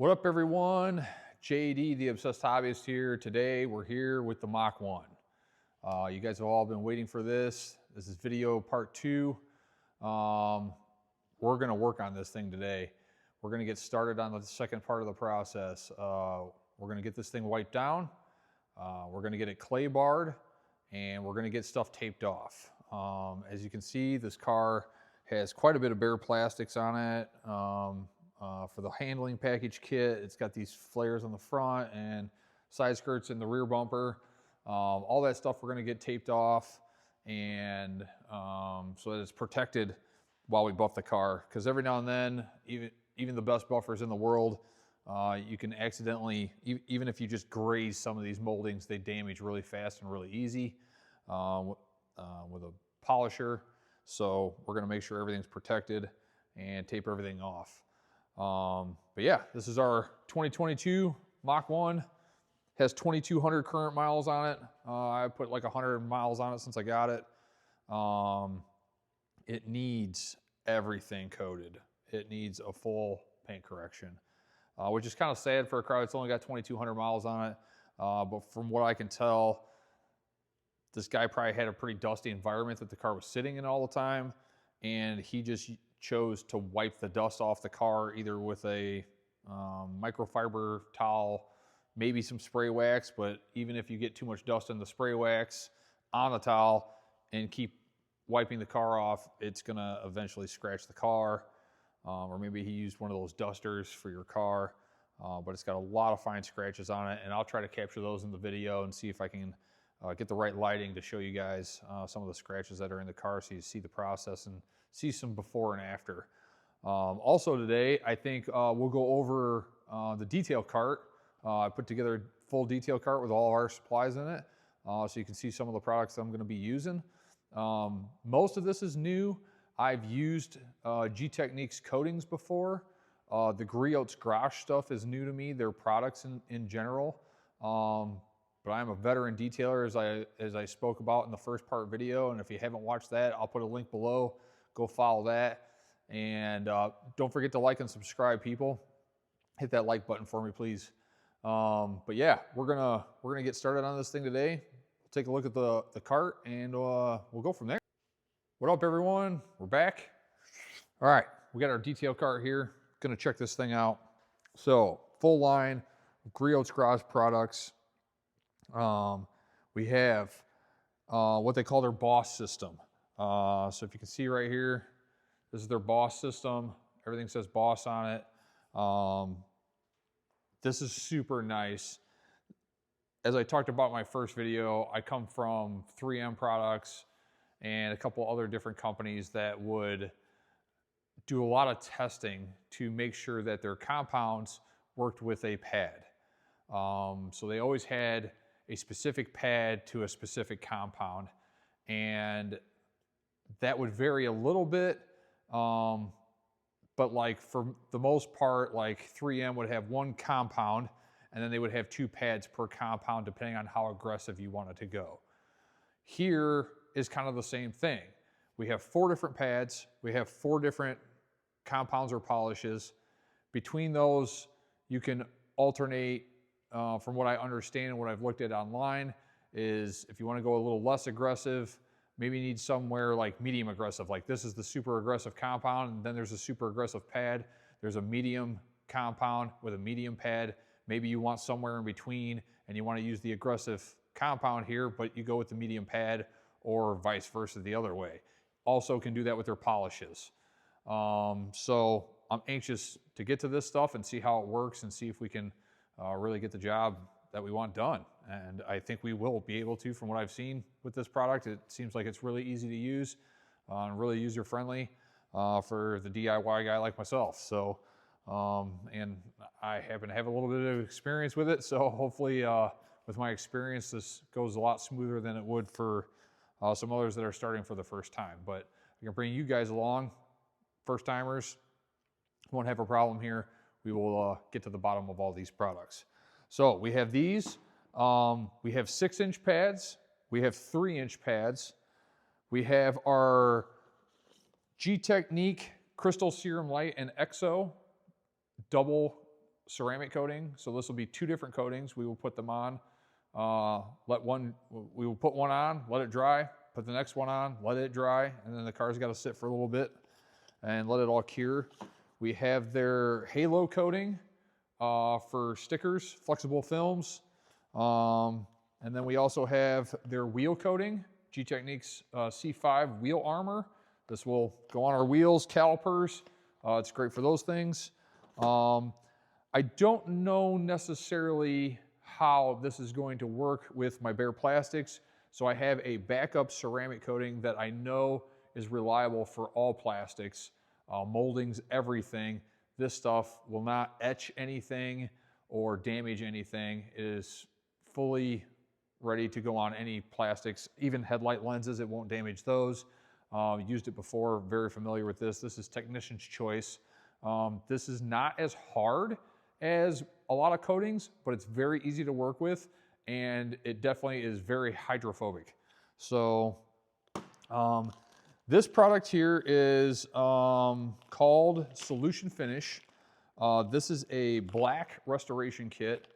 What up, everyone? JD, the Obsessed Hobbyist here. Today, we're here with the Mach 1. You guys have all been waiting for this. This is video part 2. We're going to work on this thing today. We're going to get started on the second part of the process. We're going to get this thing wiped down. We're going to get it clay barred, and we're going to get stuff taped off. As you can see, this car has quite a bit of bare plastics on it. For the handling package kit, it's got these flares on the front and side skirts in the rear bumper. All that stuff we're going to get taped off, and so that it's protected while we buff the car. Because every now and then, even the best buffers in the world, you can accidentally, even if you just graze some of these moldings, they damage really fast and really easy with a polisher. So we're going to make sure everything's protected and tape everything off. But yeah, this is our 2022 Mach 1. Has 2,200 current miles on it. I put like 100 miles on it since I got it. It needs everything coated. It needs a full paint correction, which is kind of sad for a car that's only got 2,200 miles on it. But from what I can tell, this guy probably had a pretty dusty environment that the car was sitting in all the time, and he just chose to wipe the dust off the car either with a microfiber towel, maybe some spray wax, but even if you get too much dust in the spray wax on the towel and keep wiping the car off, it's gonna eventually scratch the car. Or maybe he used one of those dusters for your car, but it's got a lot of fine scratches on it, and I'll try to capture those in the video and see if I can get the right lighting to show you guys some of the scratches that are in the car so you see the process and see some before and after. Also today, I think we'll go over the detail cart. I put together a full detail cart with all of our supplies in it, so you can see some of the products that I'm gonna be using. Most of this is new. I've used G-Technique's coatings before. The Griot's Garage stuff is new to me, their products in general. But I'm a veteran detailer, as I spoke about in the first part video, and if you haven't watched that, I'll put a link below. Go follow that, and don't forget to like and subscribe, people. Hit that like button for me, please. But yeah, we're gonna get started on this thing today. We'll take a look at the cart, and we'll go from there. What up, everyone? We're back. All right, we got our detail cart here. Gonna check this thing out. So full line of Griot's Garage products. We have what they call their Boss system. So if you can see right here, this is their Boss system. Everything says Boss on it. This is super nice. As I talked about in my first video, I come from 3M products and a couple other different companies that would do a lot of testing to make sure that their compounds worked with a pad. So they always had a specific pad to a specific compound, and that would vary a little bit, but like for the most part, like 3M would have one compound, and then they would have 2 pads per compound depending on how aggressive you want it to go. Here is kind of the same thing. We have 4 different pads, we have 4 different compounds or polishes. Between those, you can alternate. From what I understand and what I've looked at online, is if you want to go a little less aggressive, maybe you need somewhere like medium aggressive. Like this is the super aggressive compound, and then there's a super aggressive pad. There's a medium compound with a medium pad. Maybe you want somewhere in between and you want to use the aggressive compound here, but you go with the medium pad, or vice versa the other way. Also can do that with their polishes. So I'm anxious to get to this stuff and see how it works and see if we can really get the job that we want done. And I think we will be able to, from what I've seen with this product. It seems like it's really easy to use and really user friendly for the DIY guy like myself. So, and I happen to have a little bit of experience with it. So hopefully with my experience, this goes a lot smoother than it would for some others that are starting for the first time. But I can bring you guys along, first timers, won't have a problem here. We will get to the bottom of all these products. So we have these. We have 6-inch pads. We have 3-inch pads. We have our G-Technique Crystal Serum Light and Exo double ceramic coating. So this will be 2 different coatings. We will put them on. We will put one on, let it dry, put the next one on, let it dry, and then the car's got to sit for a little bit and let it all cure. We have their halo coating for stickers, flexible films. And then we also have their wheel coating, G-Technique's C5 wheel armor. This will go on our wheels, calipers. It's great for those things. I don't know necessarily how this is going to work with my bare plastics, so I have a backup ceramic coating that I know is reliable for all plastics, moldings, everything. This stuff will not etch anything or damage anything. It is fully ready to go on any plastics, even headlight lenses. It won't damage those. Used it before, very familiar with this. This is Technician's Choice. This is not as hard as a lot of coatings, but it's very easy to work with, and it definitely is very hydrophobic. So this product here is called Solution Finish. This is a black restoration kit.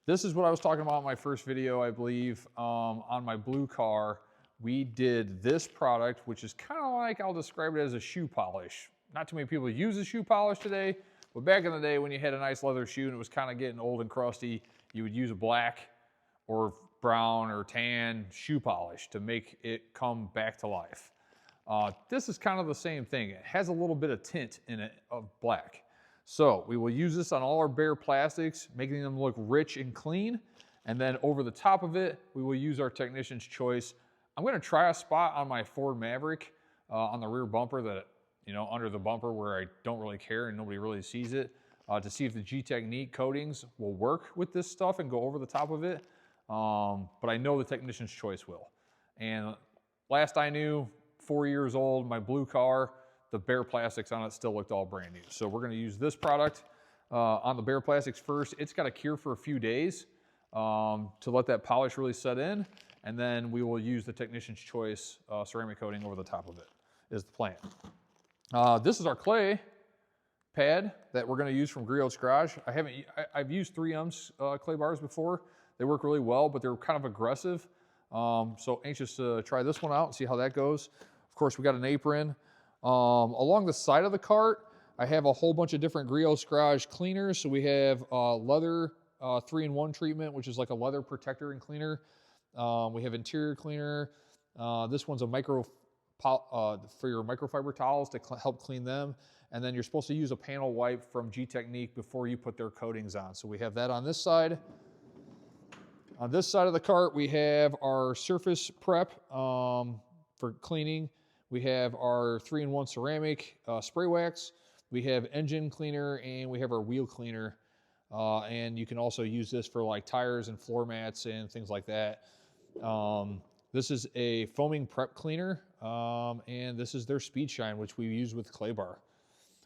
This is what I was talking about in my first video, I believe, on my blue car. We did this product, which is kind of like, I'll describe it as a shoe polish. Not too many people use a shoe polish today, but back in the day when you had a nice leather shoe and it was kind of getting old and crusty, you would use a black or brown or tan shoe polish to make it come back to life. This is kind of the same thing. It has a little bit of tint in it of black. So we will use this on all our bare plastics, making them look rich and clean. And then over the top of it, we will use our Technician's Choice. I'm gonna try a spot on my Ford Maverick on the rear bumper that, you know, under the bumper where I don't really care and nobody really sees it, to see if the G-Technique coatings will work with this stuff and go over the top of it. But I know the Technician's Choice will. And last I knew, 4 years old, my blue car, the bare plastics on it still looked all brand new. So we're gonna use this product on the bare plastics first. It's got to cure for a few days to let that polish really set in. And then we will use the Technician's Choice ceramic coating over the top of it, is the plan. This is our clay pad that we're gonna use from Griot's Garage. I've used 3M's clay bars before. They work really well, but they're kind of aggressive. So anxious to try this one out and see how that goes. Of course, we got an apron. Along the side of the cart, I have a whole bunch of different Griot's Garage cleaners. So we have leather 3-in-1 treatment, which is like a leather protector and cleaner. We have interior cleaner. This one's a for your microfiber towels to help clean them. And then you're supposed to use a panel wipe from G-Technique before you put their coatings on. So we have that on this side. On this side of the cart, we have our surface prep for cleaning. We have our 3-in-1 ceramic spray wax. We have engine cleaner, and we have our wheel cleaner. And you can also use this for like tires and floor mats and things like that. This is a foaming prep cleaner, and this is their Speed Shine, which we use with clay bar.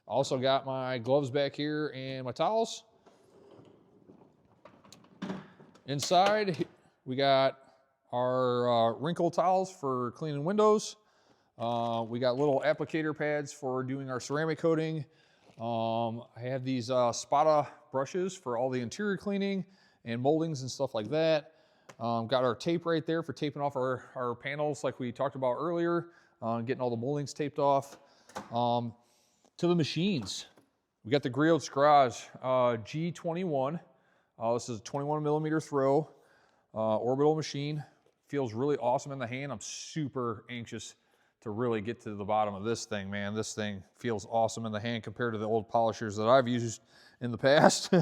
Also got my gloves back here and my towels. Inside, we got our wrinkle towels for cleaning windows. We got little applicator pads for doing our ceramic coating. I have these Spada brushes for all the interior cleaning and moldings and stuff like that. Got our tape right there for taping off our panels like we talked about earlier, getting all the moldings taped off. To the machines, we got the Griot's Garage G21. This is a 21mm throw orbital machine. Feels really awesome in the hand. I'm super anxious to really get to the bottom of this thing, man. This thing feels awesome in the hand compared to the old polishers that I've used in the past.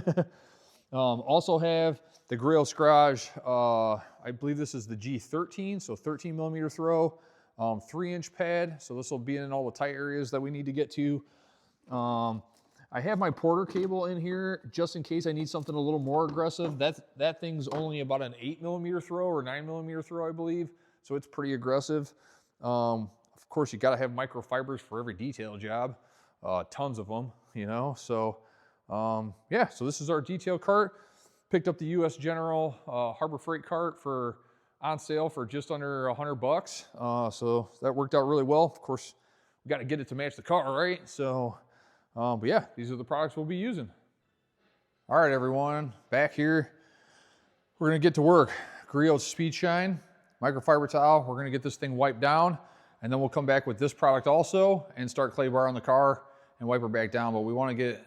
Also have the Griot's Garage, I believe this is the G13, so 13mm throw, 3-inch pad. So this will be in all the tight areas that we need to get to. I have my Porter cable in here just in case I need something a little more aggressive. That thing's only about an 8mm throw or 9mm throw, I believe. So it's pretty aggressive. Of course, you got to have microfibers for every detail job. Tons of them, you know. So yeah, so this is our detail cart. Picked up the US General Harbor Freight cart for on sale for just under $100. So that worked out really well. Of course, we got to get it to match the car, right? So, but yeah, these are the products we'll be using. All right, everyone, back here. We're gonna get to work. Griot's Speed Shine, microfiber towel. We're gonna get this thing wiped down, and then we'll come back with this product also and start clay bar on the car and wipe her back down. But we wanna get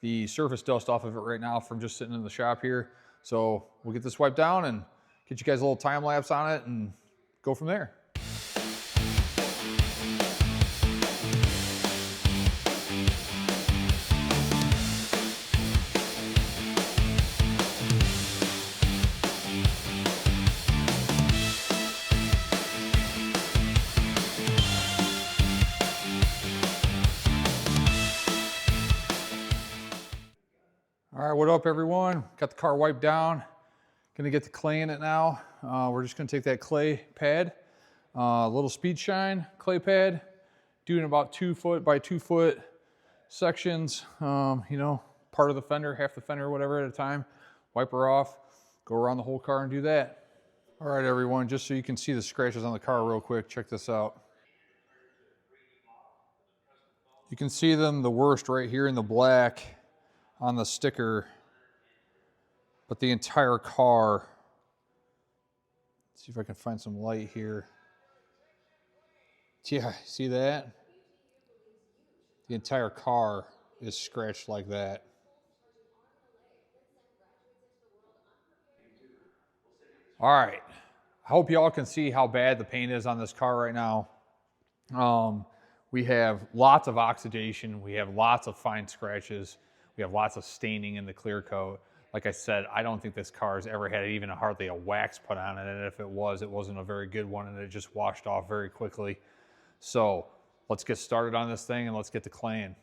the surface dust off of it right now from just sitting in the shop here. So we'll get this wiped down and get you guys a little time lapse on it and go from there. All right, what up everyone? Got the car wiped down. Gonna get the clay in it now. We're just gonna take that clay pad, little Speed Shine clay pad, doing about 2 foot by 2 foot sections, you know, part of the fender, half the fender, whatever at a time. Wipe her off, go around the whole car and do that. All right everyone, just so you can see the scratches on the car real quick, check this out. You can see them the worst right here in the black on the sticker, but the entire car, let's see if I can find some light here. Yeah, see that? The entire car is scratched like that. All right, I hope y'all can see how bad the paint is on this car right now. We have lots of oxidation, we have lots of fine scratches, we have lots of staining in the clear coat. Like I said, I don't think this car has ever had even hardly a wax put on it, and if it was, it wasn't a very good one, and it just washed off very quickly. So let's get started on this thing and let's get to claying.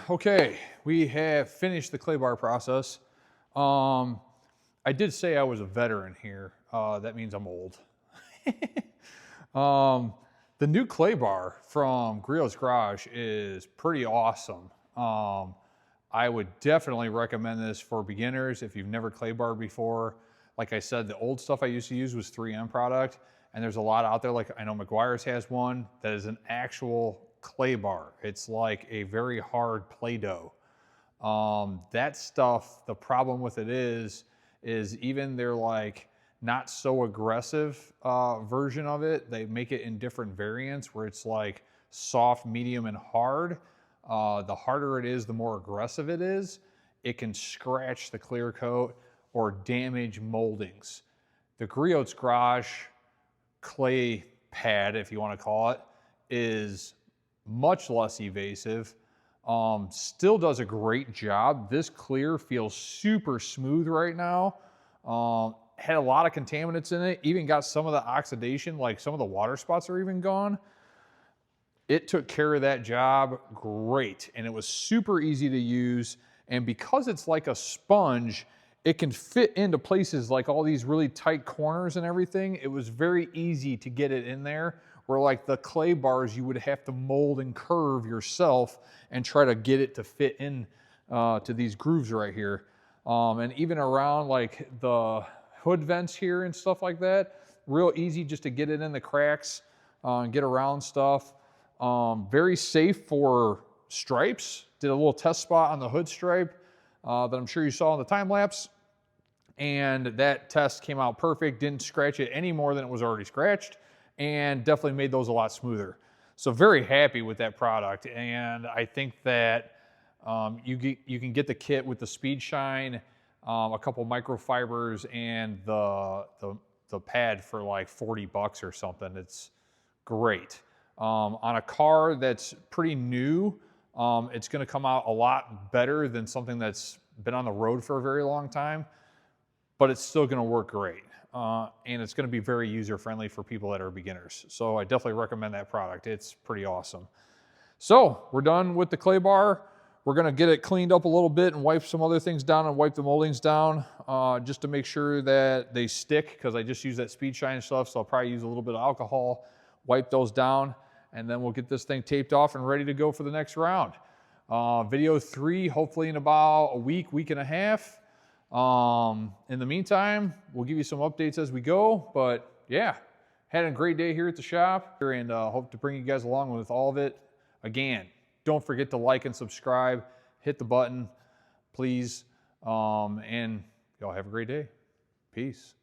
Okay, we have finished the clay bar process. I did say I was a veteran here. That means I'm old. The new clay bar from Griot's Garage is pretty awesome. I would definitely recommend this for beginners if you've never clay barred before. Like I said, the old stuff I used to use was 3M product, and there's a lot out there. Like I know McGuire's has one that is an actual clay bar. It's like a very hard Play-Doh. That stuff, the problem with it is even their like not so aggressive version of it, they make it in different variants where it's like soft, medium, and hard. The harder it is, the more aggressive it is. It can scratch the clear coat or damage moldings. The Griot's Garage clay pad, if you want to call it, is much less evasive, still does a great job. This clear feels super smooth right now. Had a lot of contaminants in it, even got some of the oxidation, like some of the water spots are even gone. It took care of that job great, and it was super easy to use. And because it's like a sponge, it can fit into places like all these really tight corners and everything. It was very easy to get it in there, where like the clay bars, you would have to mold and curve yourself and try to get it to fit in to these grooves right here. And even around like the hood vents here and stuff like that, real easy just to get it in the cracks and get around stuff. Very safe for stripes. Did a little test spot on the hood stripe. that I'm sure you saw in the time lapse. And that test came out perfect, didn't scratch it any more than it was already scratched, and definitely made those a lot smoother. So very happy with that product. And I think that you can get the kit with the Speed Shine, a couple microfibers, and the pad for like 40 bucks or something. It's great. On a car that's pretty new, it's going to come out a lot better than something that's been on the road for a very long time, but it's still going to work great. And it's going to be very user-friendly for people that are beginners. So I definitely recommend that product. It's pretty awesome. So we're done with the clay bar. We're going to get it cleaned up a little bit and wipe some other things down and wipe the moldings down just to make sure that they stick, because I just use that Speed Shine stuff, so I'll probably use a little bit of alcohol, wipe those down, and then we'll get this thing taped off and ready to go for the next round. Video 3, hopefully in about a week and a half. In the meantime, we'll give you some updates as we go, but yeah, had a great day here at the shop, and hope to bring you guys along with all of it. Again, don't forget to like and subscribe, hit the button, please, and y'all have a great day. Peace.